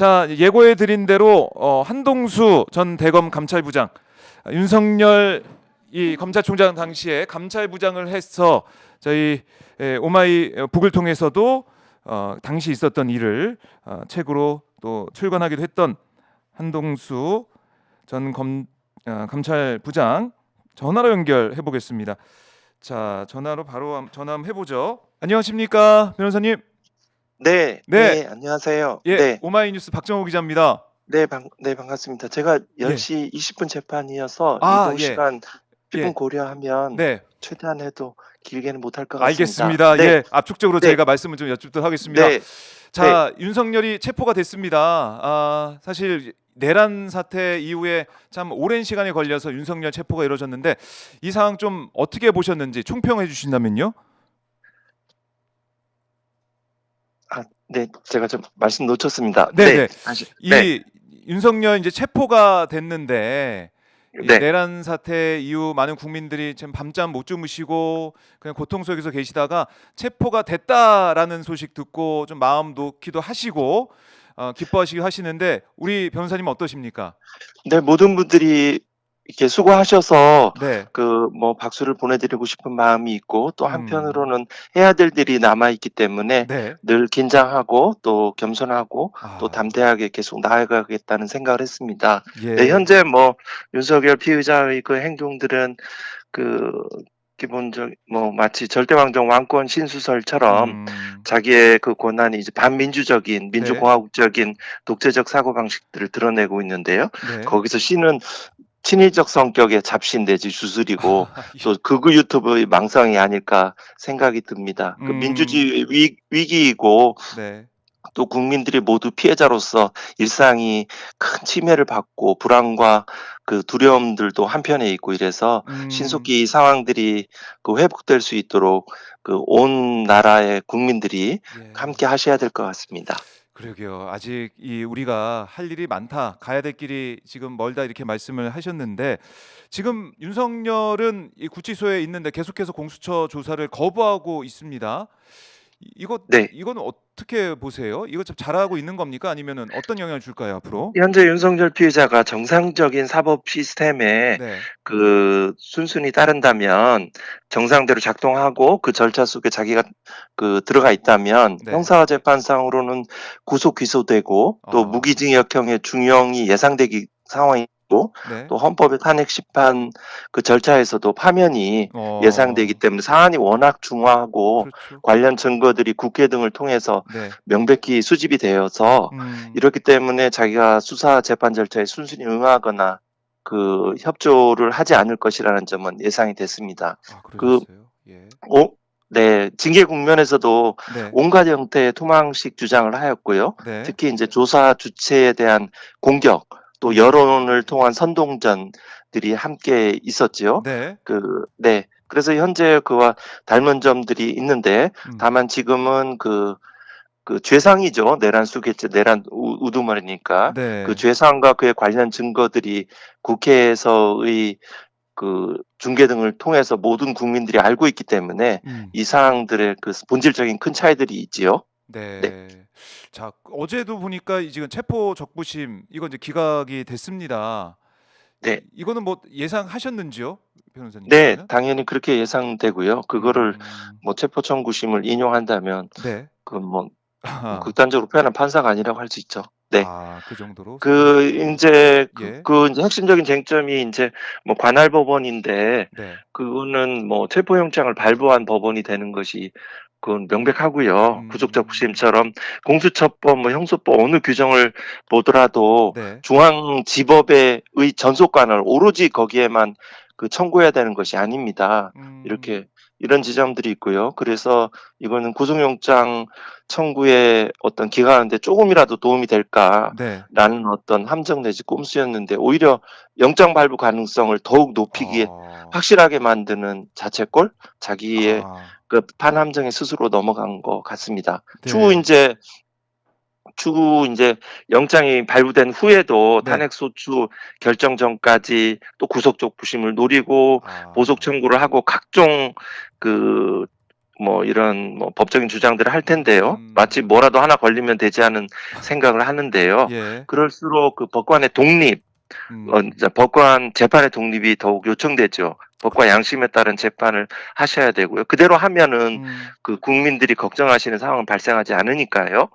자, 예고해 드린 대로 한동수 전 대검 감찰부장, 윤석열 이 검찰총장 당시에 감찰부장을 해서 저희 오마이 북을 통해서도 당시 있었던 일을 책으로 또 출간하기도 했던 한동수 전 감찰부장 전화로 연결해 보겠습니다. 자, 전화로 바로 전화 한번 해보죠. 안녕하십니까, 변호사님? 네. 네. 네. 안녕하세요. 예, 네. 오마이뉴스 박정호 기자입니다. 네. 반갑습니다. 제가 예. 10시 20분 재판이어서 아, 이동 예. 시간 예. 10분 고려하면 네. 최대한 해도 길게는 못할 것 같습니다. 알겠습니다. 네. 예, 압축적으로 네. 저희가 말씀을 좀 여쭙도록 하겠습니다. 네. 자, 윤석열이 체포가 됐습니다. 사실 내란 사태 이후에 참 오랜 시간이 걸려서 윤석열 체포가 이루어졌는데 이 상황 좀 어떻게 보셨는지 총평해 주신다면요. 네. 제가 좀 말씀 놓쳤습니다. 네네. 다시. 이 윤석열 이제 체포가 됐는데 이 네. 내란 사태 이후 많은 국민들이 지금 밤잠 못 주무시고 그냥 고통 속에서 계시다가 체포가 됐다라는 소식 듣고 좀 마음 놓기도 하시고 기뻐하시기도 하시는데 우리 변호사님 어떠십니까? 네. 모든 분들이 이렇게 수고하셔서 네. 박수를 보내드리고 싶은 마음이 있고 또 한편으로는 해야 될 일이 남아있기 때문에 네. 늘 긴장하고 또 겸손하고 또 담대하게 계속 나아가겠다는 생각을 했습니다. 예. 네, 현재 윤석열 피의자의 그 행동들은 기본적 마치 절대왕정 왕권 신수설처럼 자기의 그 권한이 이제 반민주적인 민주공화국적인 독재적 사고 방식들을 드러내고 있는데요. 네. 거기서 씨는 친일적 성격의 잡신 내지 주술이고 또 극우 유튜브의 망상이 아닐까 생각이 듭니다. 그 민주주의 위기이고 네. 또 국민들이 모두 피해자로서 일상이 큰 침해를 받고 불안과 그 두려움들도 한편에 있고 이래서 신속히 이 상황들이 회복될 수 있도록 온 나라의 국민들이 함께 하셔야 될 것 같습니다. 그러게요. 아직 우리가 할 일이 많다, 가야 될 길이 지금 멀다 이렇게 말씀을 하셨는데 지금 윤석열은 이 구치소에 있는데 계속해서 공수처 조사를 거부하고 있습니다. 이거는 어떻게 보세요? 이거 좀 잘하고 있는 겁니까? 아니면은 어떤 영향을 줄까요, 앞으로? 현재 윤석열 피의자가 정상적인 사법 시스템에 순순히 따른다면 정상대로 작동하고 그 절차 속에 자기가 들어가 있다면 형사재판상으로는 구속 기소되고 또 무기징역형의 중형이 예상되기 상황이 또 헌법의 탄핵 심판 그 절차에서도 파면이 예상되기 때문에 사안이 워낙 중화하고 관련 증거들이 국회 등을 통해서 명백히 수집이 되어서 이렇기 때문에 자기가 수사 재판 절차에 순순히 응하거나 협조를 하지 않을 것이라는 점은 예상이 됐습니다. 징계 국면에서도 온갖 형태의 토망식 주장을 하였고요. 특히 이제 조사 주체에 대한 공격 또 여론을 통한 선동전들이 함께 있었지요. 그래서 현재 그와 닮은 점들이 있는데 다만 지금은 죄상이죠. 내란 수개체, 내란 우두머리니까 그 죄상과 그에 관련 증거들이 국회에서의 중계 등을 통해서 모든 국민들이 알고 있기 때문에 이 사항들의 본질적인 큰 차이들이 있지요. 자, 어제도 보니까 지금 체포 적부심 이거 이제 기각이 됐습니다. 이거는 예상하셨는지요, 변호사님? 네, 당연히 그렇게 예상되고요. 그거를 체포 청구심을 인용한다면 극단적으로 표현한 판사가 아니라고 할 수 있죠. 그 정도로. 이제 이제 핵심적인 쟁점이 이제 관할 법원인데 그거는 체포영장을 발부한 법원이 되는 것이 그건 명백하고요. 구속적 부심처럼 공수처법, 형소법 어느 규정을 보더라도 중앙지법의 전속관을 오로지 거기에만 청구해야 되는 것이 아닙니다. 이런 지점들이 있고요. 그래서 이거는 구속영장 청구의 어떤 기각하는데 조금이라도 도움이 될까라는 어떤 함정 내지 꼼수였는데 오히려 영장 발부 가능성을 더욱 높이기에 확실하게 만드는 자책골, 자기의 판함정에 스스로 넘어간 것 같습니다. 추후 이제 영장이 발부된 후에도 탄핵 소추 결정 전까지 또 구속적 부심을 노리고 보석 청구를 하고 각종 뭐 이런 뭐 법적인 주장들을 할 텐데요. 마치 뭐라도 하나 걸리면 되지 않은 생각을 하는데요. 예. 그럴수록 그 법관의 독립, 법관 재판의 독립이 더욱 요청되죠. 법과 양심에 따른 재판을 하셔야 되고요. 그대로 하면은 그 국민들이 걱정하시는 상황은 발생하지 않으니까요.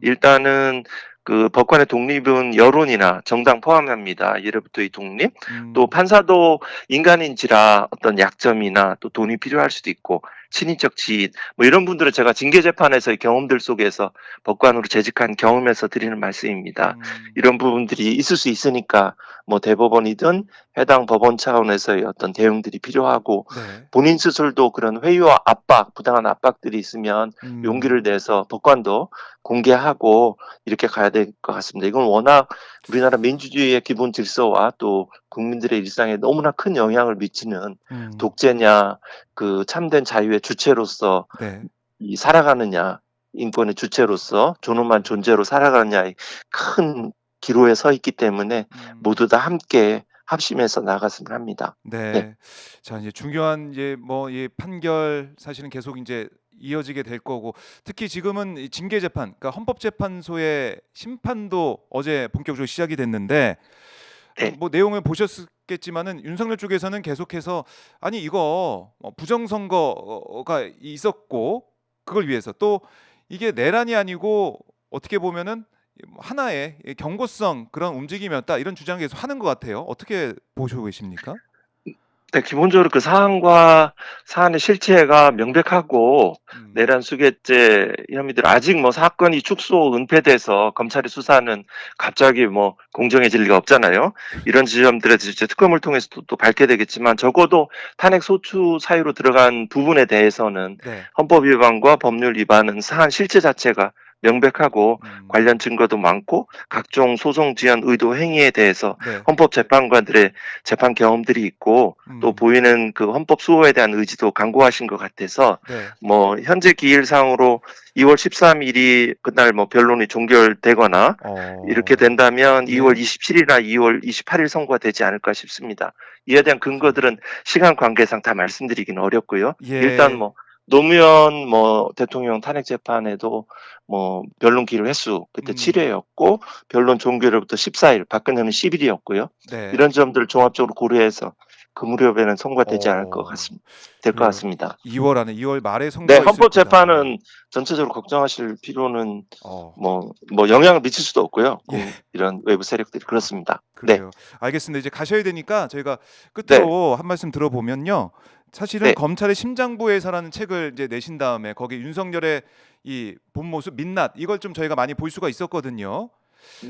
일단은 그 법관의 독립은 여론이나 정당 포함합니다. 예로부터 이 독립. 또 판사도 인간인지라 어떤 약점이나 또 돈이 필요할 수도 있고 친인척 지인 뭐 이런 분들은 제가 징계재판에서의 경험들 속에서 법관으로 재직한 경험에서 드리는 말씀입니다. 이런 부분들이 있을 수 있으니까 뭐 대법원이든 해당 법원 차원에서의 어떤 대응들이 필요하고 네. 본인 스스로도 그런 회유와 압박, 부당한 압박들이 있으면 용기를 내서 법관도 공개하고 이렇게 가야 될 것 같습니다. 이건 워낙 우리나라 민주주의의 기본 질서와 또 국민들의 일상에 너무나 큰 영향을 미치는 독재냐, 그 참된 자유의 주체로서 네. 이 살아가느냐, 인권의 주체로서 존엄한 존재로 살아가느냐의 큰 기로에 서 있기 때문에 모두 다 함께 합심해서 나갔으면 합니다. 네. 네. 자, 이제 중요한 이제 뭐 이 판결 사실은 계속 이제 이어지게 될 거고, 특히 지금은 이 징계 재판, 그러니까 헌법재판소의 심판도 어제 본격적으로 시작이 됐는데, 네. 뭐 내용을 보셨겠지만은 윤석열 쪽에서는 계속해서 아니 이거 부정선거가 있었고 그걸 위해서 또 이게 내란이 아니고 어떻게 보면은 하나의 경고성 그런 움직임이었다, 이런 주장을 계속 하는 것 같아요. 어떻게 보시고 계십니까? 네, 기본적으로 그 사안과 사안의 실체가 명백하고 음, 내란 수괴죄 혐의들 아직 뭐 사건이 축소 은폐돼서 검찰의 수사는 갑자기 뭐 공정해질 리가 없잖아요. 이런 지점들에 대해서 특검을 통해서 또 밝게 되겠지만 적어도 탄핵 소추 사유로 들어간 부분에 대해서는 네. 헌법 위반과 법률 위반은 사안 실체 자체가 명백하고 관련 증거도 많고 각종 소송 지연 의도 행위에 대해서 네. 헌법재판관들의 재판 경험들이 있고 또 보이는 그 헌법 수호에 대한 의지도 강고하신 것 같아서 네. 뭐 현재 기일상으로 2월 13일이 그날 뭐 변론이 종결되거나 이렇게 된다면 예. 2월 27일이나 2월 28일 선고가 되지 않을까 싶습니다. 이에 대한 근거들은 시간 관계상 다 말씀드리기는 어렵고요. 예. 일단 뭐 노무현 뭐 대통령 탄핵 재판에도 뭐 변론 기일 횟수 그때 7회였고 변론 종결로부터 14일, 박근혜는 10일이었고요. 네. 이런 점들을 종합적으로 고려해서 그 무렵에는 선고가 되지 않을 것 어, 같습니다. 될 것 같습니다. 2월 안에 2월 말에 네, 선고가 있을 거다. 헌법재판은 전체적으로 걱정하실 필요는 어, 뭐 영향을 미칠 수도 없고요. 예. 이런 외부 세력들이 그렇습니다. 네, 그래요. 알겠습니다. 이제 가셔야 되니까 저희가 네, 끝으로 한 말씀 들어보면요. 사실은 네, 검찰의 심장부에서라는 책을 이제 내신 다음에 거기 윤석열의 이 본 모습 민낯 이걸 좀 저희가 많이 볼 수가 있었거든요.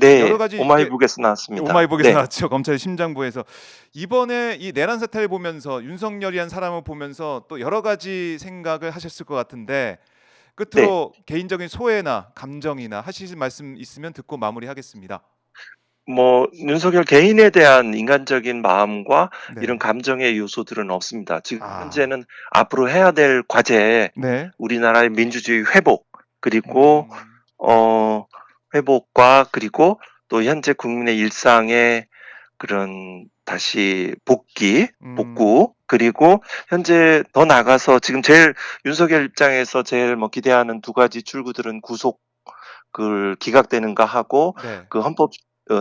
여러 네. 가지 이제 오마이북에서 나왔습니다. 오마이북에서 네, 나왔죠. 검찰의 심장부에서. 이번에 이 내란 사태를 보면서 윤석열이란 사람을 보면서 또 여러 가지 생각을 하셨을 것 같은데 네. 끝으로 개인적인 소회나 감정이나 하실 말씀 있으면 듣고 마무리하겠습니다. 뭐 윤석열 개인에 대한 인간적인 마음과 이런 네. 감정의 요소들은 없습니다. 지금 아, 현재는 앞으로 해야 될 과제, 네. 우리나라의 민주주의 회복, 그리고 어 회복과 그리고 또 현재 국민의 일상의 그런 다시 복구, 그리고 현재 더 나아가서 지금 제일 윤석열 입장에서 제일 뭐 기대하는 두 가지 출구들은 구속 기각되는가 하고 네. 그 헌법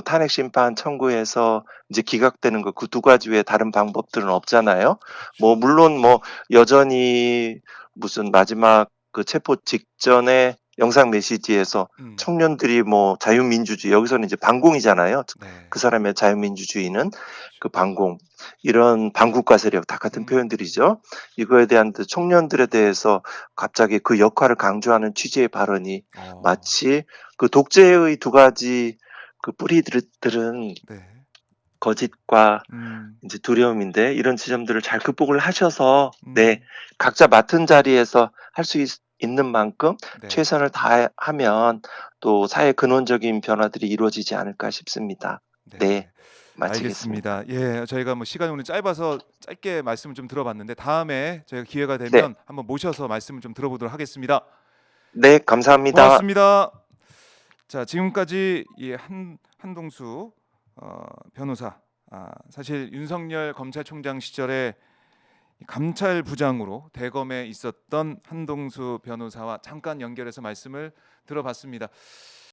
탄핵 심판 청구해서 이제 기각되는 거 그 두 가지 외에 다른 방법들은 없잖아요. 뭐 물론 뭐 여전히 무슨 마지막 그 체포 직전에 영상 메시지에서 청년들이 뭐 자유민주주의 여기서는 이제 반공이잖아요. 네. 그 사람의 자유민주주의는 그 반공 이런 반국가 세력 다 같은 표현들이죠. 이거에 대한 그 청년들에 대해서 갑자기 그 역할을 강조하는 취지의 발언이 마치 그 독재의 두 가지 그 뿌리들은 네. 거짓과 이제 두려움인데 이런 지점들을 잘 극복을 하셔서 네, 각자 맡은 자리에서 할 수 있는 만큼 네. 최선을 다하면 또 사회 근원적인 변화들이 이루어지지 않을까 싶습니다. 네, 마치겠습니다. 알겠습니다. 예, 저희가 뭐 시간이 오늘 짧아서 짧게 말씀을 좀 들어봤는데 다음에 저희가 기회가 네, 되면 한번 모셔서 말씀을 좀 들어보도록 하겠습니다. 네, 감사합니다. 고맙습니다. 자, 지금까지 이 한동수 변호사, 사실 윤석열 검찰총장 시절에 감찰부장으로 대검에 있었던 한동수 변호사와 잠깐 연결해서 말씀을 들어봤습니다.